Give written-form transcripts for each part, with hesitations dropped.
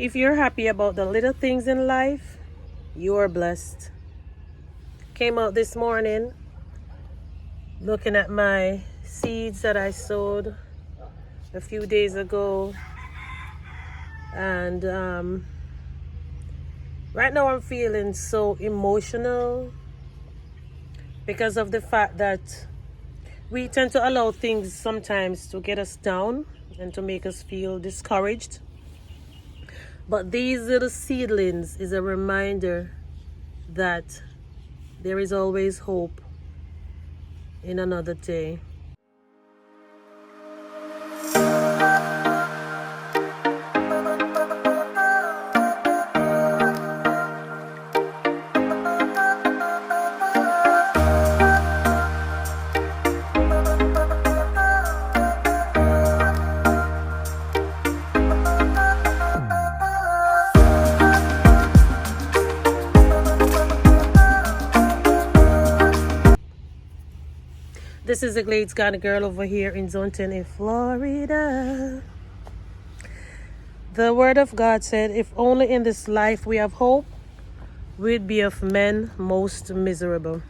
If you're happy about the little things in life, you are blessed. Came out this morning looking at my seeds that I sowed a few days ago, and right now I'm feeling so emotional because of the fact that we tend to allow things sometimes to get us down and to make us feel discouraged. But these little seedlings is a reminder that there is always hope in another day. This is the Glades Garden Girl over here in Zone 10 in Florida. The word of God said, if only in this life we have hope, we'd be of men most miserable.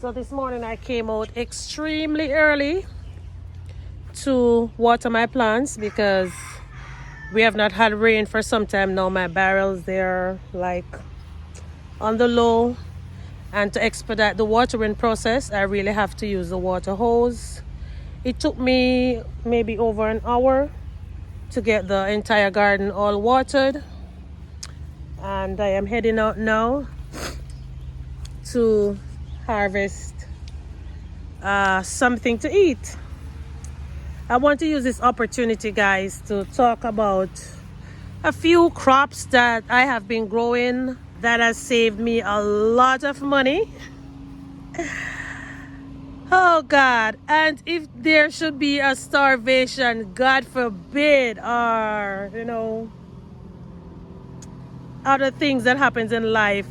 So this morning I came out extremely early to water my plants because we have not had rain for some time now. My barrels, they're like on the low. And to expedite the watering process, I really have to use the water hose. It took me maybe over an hour to get the entire garden all watered. And I am heading out now to harvest something to eat. I want to use this opportunity, guys, to talk about a few crops that I have been growing that has saved me a lot of money. Oh God, and if there should be a starvation, God forbid, or other things that happens in life,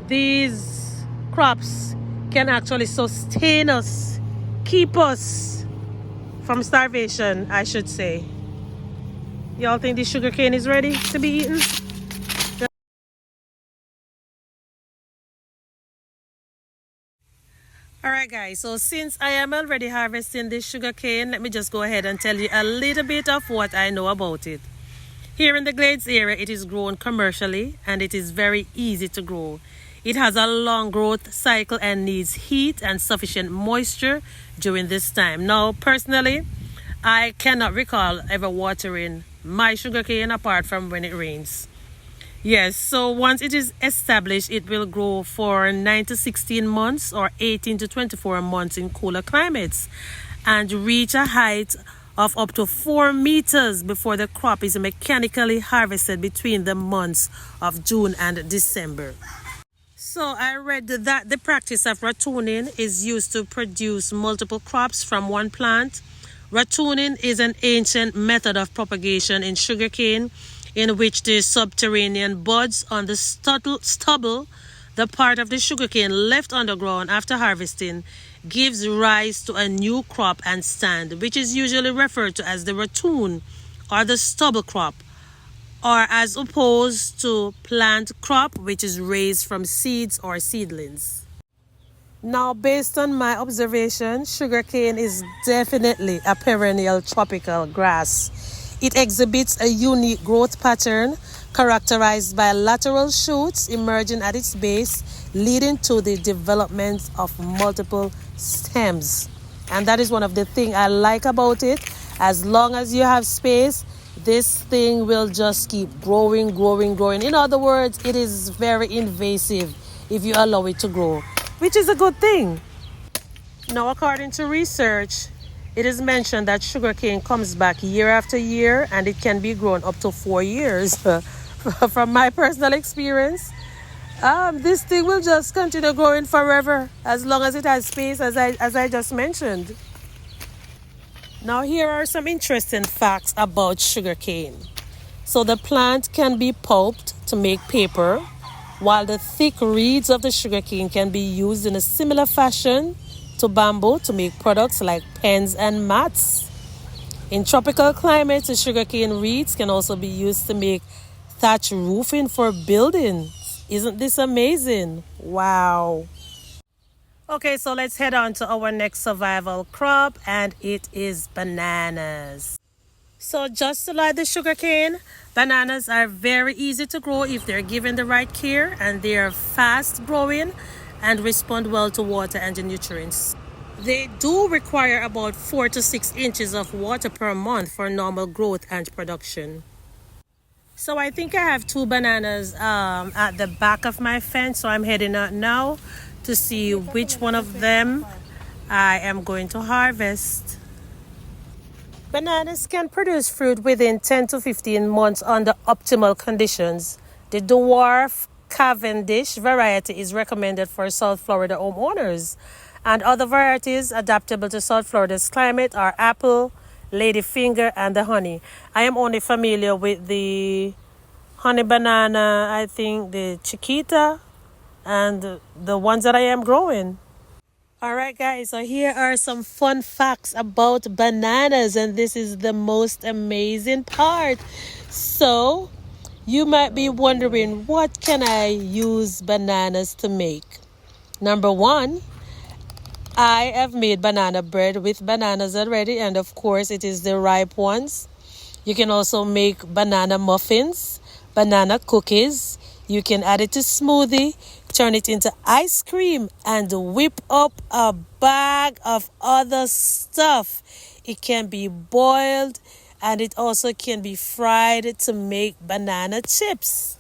these crops can actually sustain us, keep us from starvation, I should say. Y'all think this sugar cane is ready to be eaten? Alright guys, so since I am already harvesting this sugar cane, let me just go ahead and tell you a little bit of what I know about it. Here in the Glades area, it is grown commercially and it is very easy to grow. It has a long growth cycle and needs heat and sufficient moisture during this time. Now, personally, I cannot recall ever watering my sugar cane apart from when it rains. Yes, so once it is established, it will grow for 9 to 16 months or 18 to 24 months in cooler climates and reach a height of up to 4 meters before the crop is mechanically harvested between the months of June and December. So I read that the practice of ratooning is used to produce multiple crops from one plant. Ratooning is an ancient method of propagation in sugarcane in which the subterranean buds on the stubble, the part of the sugarcane left underground after harvesting, gives rise to a new crop and stand, which is usually referred to as the ratoon or the stubble crop, or as opposed to plant crop, which is raised from seeds or seedlings. Now, based on my observation, sugarcane is definitely a perennial tropical grass. It exhibits a unique growth pattern characterized by lateral shoots emerging at its base, leading to the development of multiple stems. And that is one of the things I like about it. As long as you have space, this thing will just keep growing. In other words, it is very invasive if you allow it to grow, which is a good thing. Now, according to research, it is mentioned that sugarcane comes back year after year and it can be grown up to 4 years. From my personal experience, this thing will just continue growing forever as long as it has space, as I just mentioned. Now, here are some interesting facts about sugarcane. So the plant can be pulped to make paper, while the thick reeds of the sugarcane can be used in a similar fashion to bamboo to make products like pens and mats. In tropical climates, the sugarcane reeds can also be used to make thatch roofing for buildings. Isn't this amazing? Wow. Okay, so let's head on to our next survival crop, and it is bananas. So just like the sugarcane, bananas are very easy to grow if they're given the right care, and they are fast growing and respond well to water and the nutrients. They do require about 4 to 6 inches of water per month for normal growth and production. So I think I have two bananas at the back of my fence, so I'm heading out now to see which one of them I am going to harvest. Bananas can produce fruit within 10 to 15 months under optimal conditions. The dwarf Cavendish variety is recommended for South Florida homeowners, and other varieties adaptable to South Florida's climate are apple, ladyfinger, and the honey. I am only familiar with the honey banana, I think the Chiquita, and the ones that I am growing. All right, guys, so here are some fun facts about bananas, and this is the most amazing part. So, you might be wondering, what can I use bananas to make? Number one, I have made banana bread with bananas already, and of course, it is the ripe ones. You can also make banana muffins, banana cookies. You can add it to smoothie, turn it into ice cream, and whip up a bag of other stuff. It can be boiled, and it also can be fried to make banana chips.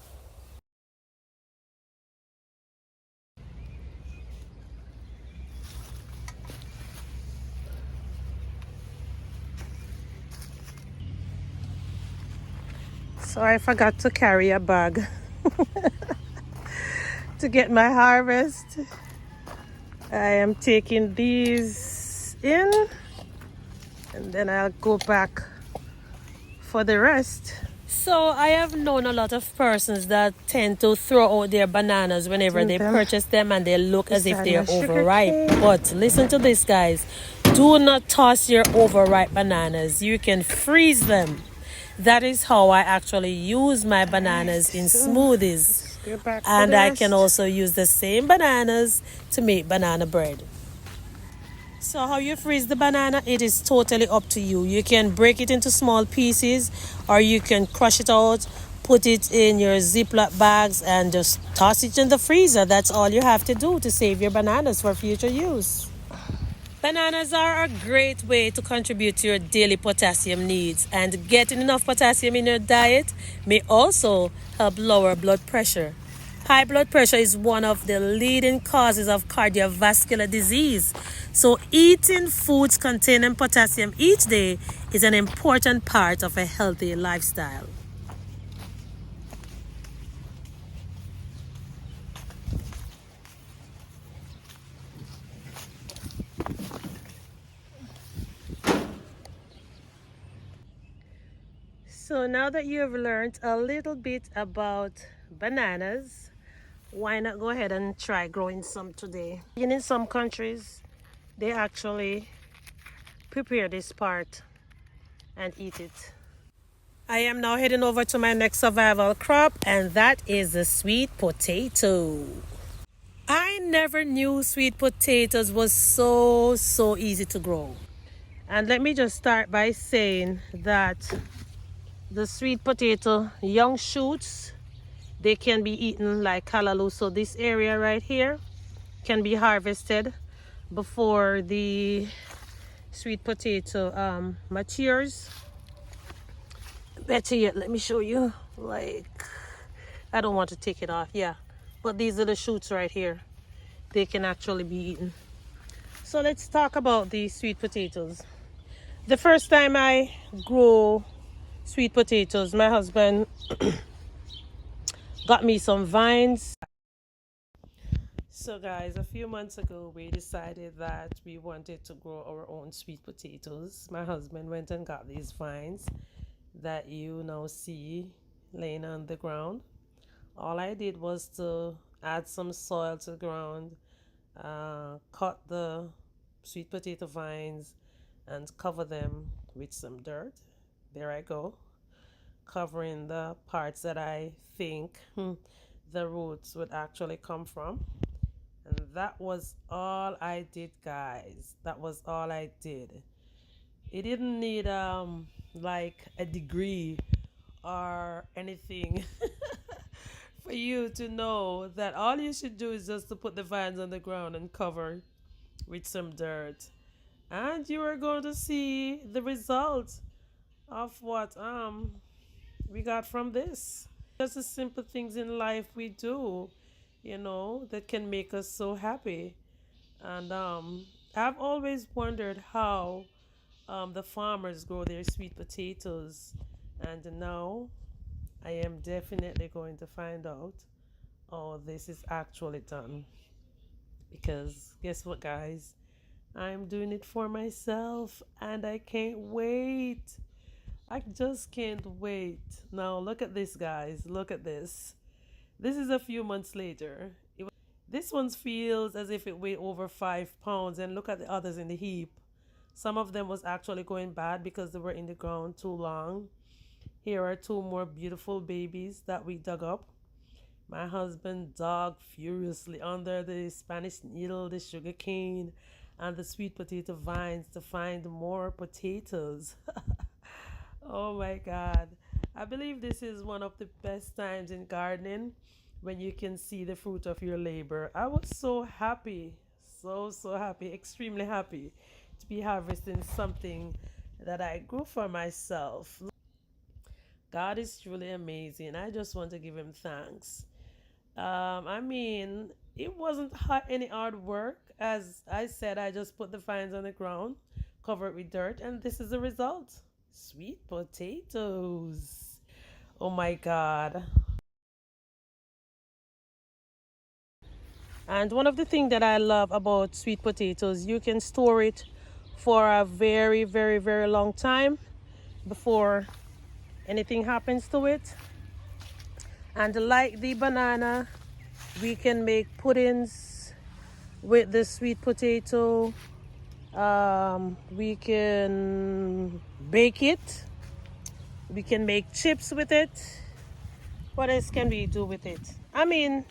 So I forgot to carry a bag to get my harvest. I am taking these in, and then I'll go back for the rest. So I have known a lot of persons that tend to throw out their bananas whenever they purchase them, and they look as if they are overripe. But listen to this, guys. Do not toss your overripe bananas. You can freeze them. That is how I actually use my bananas in smoothies. And I can also use the same bananas to make banana bread. So how you freeze the banana, it is totally up to you. You can break it into small pieces, or you can crush it out, put it in your Ziploc bags, and just toss it in the freezer. That's all you have to do to save your bananas for future use. Bananas are a great way to contribute to your daily potassium needs, and getting enough potassium in your diet may also help lower blood pressure. High blood pressure is one of the leading causes of cardiovascular disease. So eating foods containing potassium each day is an important part of a healthy lifestyle. So now that you have learned a little bit about bananas, why not go ahead and try growing some today? In some countries, they actually prepare this part and eat it. I am now heading over to my next survival crop, and that is the sweet potato. I never knew sweet potatoes was so easy to grow. And let me just start by saying that the sweet potato young shoots, they can be eaten like callaloo. So this area right here can be harvested before the sweet potato matures. Better yet, let me show you. Like, I don't want to take it off, yeah, but these are the shoots right here. They can actually be eaten. So let's talk about these sweet potatoes. The first time I grew sweet potatoes, my husband got me some vines. So guys, a few months ago we decided that we wanted to grow our own sweet potatoes. My husband went and got these vines that you now see laying on the ground. All I did was to add some soil to the ground, cut the sweet potato vines and cover them with some dirt. There I go, covering the parts that I think the roots would actually come from. And that was all I did, guys. That was all I did. It didn't need like a degree or anything for you to know that all you should do is just to put the vines on the ground and cover with some dirt. And you are going to see the result of what we got from this. Just the simple things in life we do, that can make us so happy. And I've always wondered how the farmers grow their sweet potatoes. And now I am definitely going to find out how this is actually done. Because guess what, guys? I'm doing it for myself and I can't wait. I just can't wait. Now, look at this, guys. Look at this. This is a few months later. This one feels as if it weighed over 5 pounds. And look at the others in the heap. Some of them was actually going bad because they were in the ground too long. Here are two more beautiful babies that we dug up. My husband dug furiously under the Spanish needle, the sugar cane, and the sweet potato vines to find more potatoes. Oh my God. I believe this is one of the best times in gardening when you can see the fruit of your labor. I was so happy, so happy, extremely happy to be harvesting something that I grew for myself. God is truly amazing. I just want to give him thanks. I mean, it wasn't any hard work. As I said, I just put the vines on the ground, cover it with dirt, and this is the result. Sweet potatoes. Oh my God. And one of the things that I love about sweet potatoes, you can store it for a very long time before anything happens to it. And like the banana, we can make puddings with the sweet potato. We can bake it. We can make chips with it. What else can we do with it? I mean,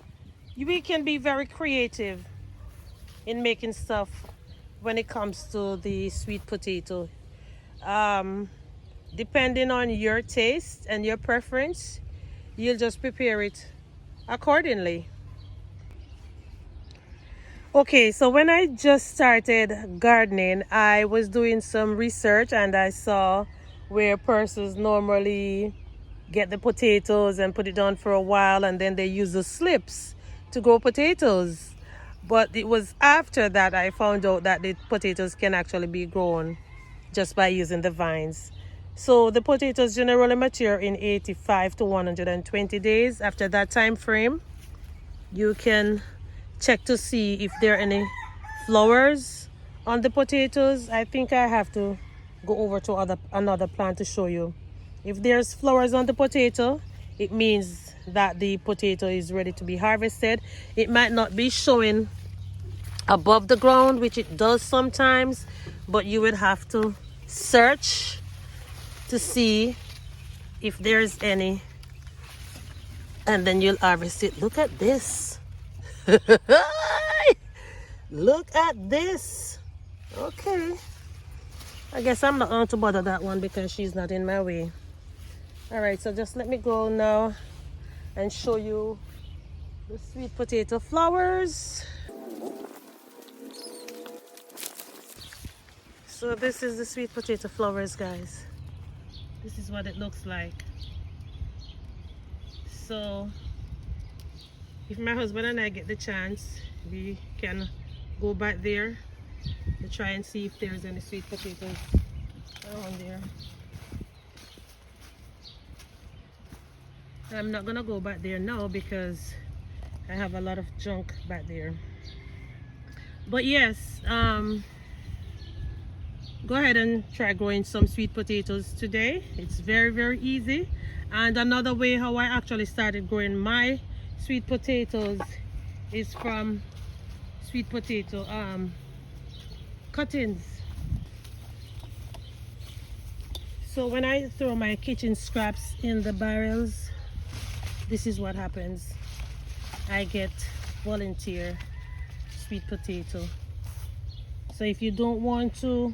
we can be very creative in making stuff when it comes to the sweet potato. Um, Depending on your taste and your preference, you'll just prepare it accordingly. Okay, so when I just started gardening, I was doing some research and I saw where persons normally get the potatoes and put it on for a while and then they use the slips to grow potatoes. But it was after that I found out that the potatoes can actually be grown just by using the vines. So the potatoes generally mature in 85 to 120 days. After that time frame, you can check to see if there are any flowers on the potatoes. I think I have to go over to another plant to show you. If there's flowers on the potato, it means that the potato is ready to be harvested. It might not be showing above the ground, which it does sometimes, but you would have to search to see if there's any, and then you'll harvest it. Look at this. Look at this. Okay, I guess I'm not going to bother that one because she's not in my way. All right, so just let me go now and show you the sweet potato flowers. So this is the sweet potato flowers, guys. This is what it looks like. So if my husband and I get the chance, we can go back there to try and see if there's any sweet potatoes around there. I'm not gonna go back there now because I have a lot of junk back there. But yes, go ahead and try growing some sweet potatoes today. It's very easy. And another way how I actually started growing my sweet potatoes is from sweet potato cuttings. So when I throw my kitchen scraps in the barrels, this is what happens. I get volunteer sweet potato. So if you don't want to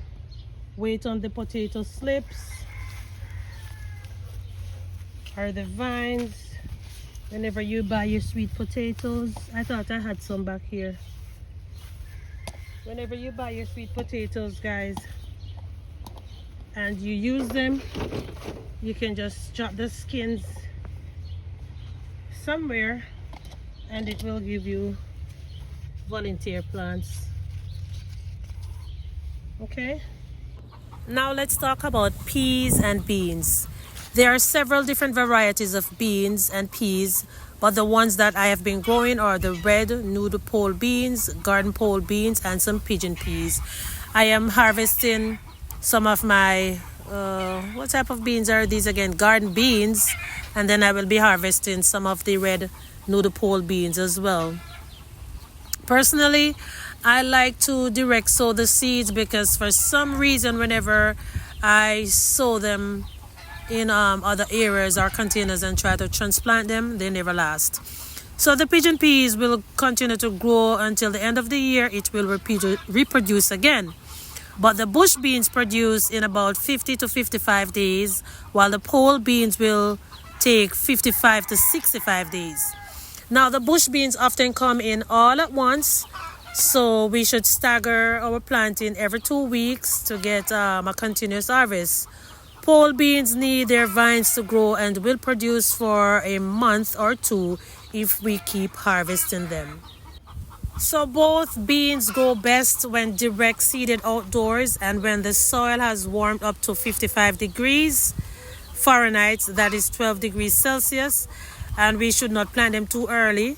wait on the potato slips or the vines, whenever you buy your sweet potatoes, I thought I had some back here. Whenever you buy your sweet potatoes, guys, and you use them, you can just drop the skins somewhere and it will give you volunteer plants. Okay, now let's talk about peas and beans. There are several different varieties of beans and peas, but the ones that I have been growing are the red noodle pole beans, garden pole beans, and some pigeon peas. I am harvesting some of my what type of beans are these again? Garden beans, and then I will be harvesting some of the red noodle pole beans as well. Personally, I like to direct sow the seeds because for some reason whenever I sow them in other areas or containers and try to transplant them, they never last. So the pigeon peas will continue to grow until the end of the year. It will reproduce again. But the bush beans produce in about 50 to 55 days, while the pole beans will take 55 to 65 days. Now the bush beans often come in all at once, so we should stagger our planting every 2 weeks to get a continuous harvest. Pole beans need their vines to grow and will produce for a month or two if we keep harvesting them. So both beans grow best when direct seeded outdoors and when the soil has warmed up to 55 degrees Fahrenheit, that is 12 degrees Celsius, and we should not plant them too early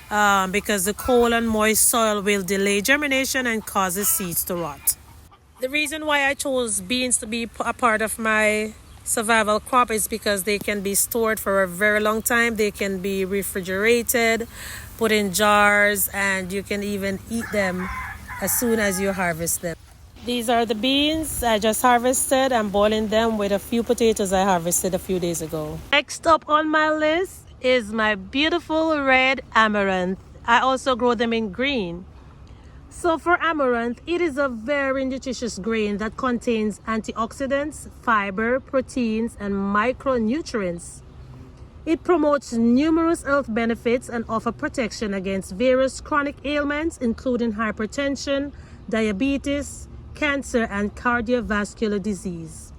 because the cold and moist soil will delay germination and cause the seeds to rot. The reason why I chose beans to be a part of my survival crop is because they can be stored for a very long time. They can be refrigerated, put in jars, and you can even eat them as soon as you harvest them. These are the beans I just harvested. I'm boiling them with a few potatoes I harvested a few days ago. Next up on my list is my beautiful red amaranth. I also grow them in green. So for amaranth, it is a very nutritious grain that contains antioxidants, fiber, proteins, and micronutrients. It promotes numerous health benefits and offers protection against various chronic ailments, including hypertension, diabetes, cancer, and cardiovascular disease.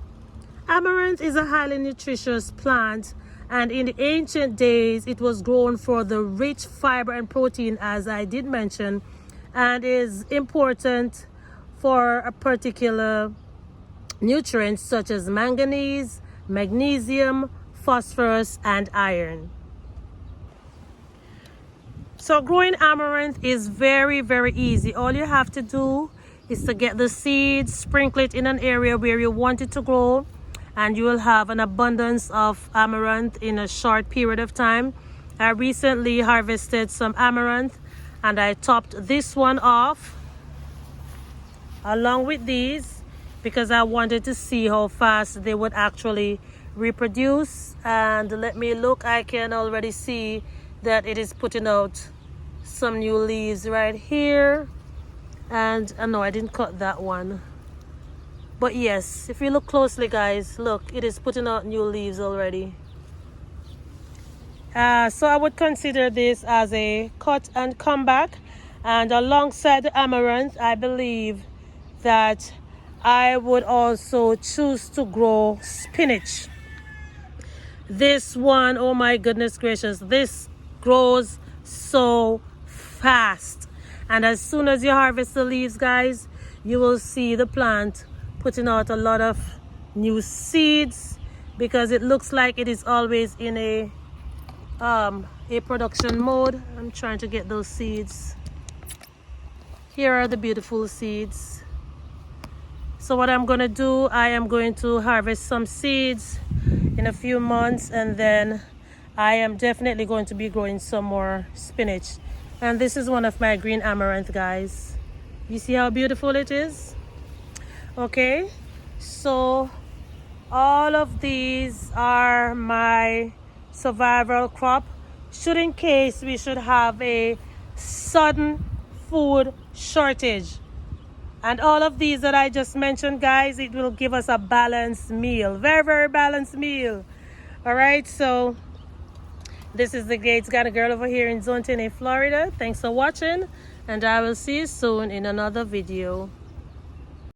Amaranth is a highly nutritious plant, and in the ancient days, it was grown for the rich fiber and protein, as I did mention, and is important for a particular nutrients such as manganese, magnesium, phosphorus, and iron. So growing amaranth is very, very easy. All you have to do is to get the seeds, sprinkle it in an area where you want it to grow, and you will have an abundance of amaranth in a short period of time. I recently harvested some amaranth and I topped this one off along with these because I wanted to see how fast they would actually reproduce. And let me look, I can already see that it is putting out some new leaves right here. And no, I didn't cut that one, but yes, if you look closely, guys, look, it is putting out new leaves already. So I would consider this as a cut and comeback. And alongside the amaranth, I believe that I would also choose to grow spinach. This one, oh my goodness gracious, this grows so fast. And as soon as you harvest the leaves, guys, you will see the plant putting out a lot of new seeds because it looks like it is always in a production mode. I'm trying to get those seeds. Here are the beautiful seeds. So what I'm going to do, I am going to harvest some seeds in a few months, and then I am definitely going to be growing some more spinach. And this is one of my green amaranth, guys. You see how beautiful it is? Okay, so All of these are my survival crop, should in case we should have a sudden food shortage. And all of these that I just mentioned, guys, it will give us a balanced meal. Very, very balanced meal. All right, so this is the Gates Got a Girl over here in Zone 10A, Florida. Thanks for watching, and I will see you soon in another video.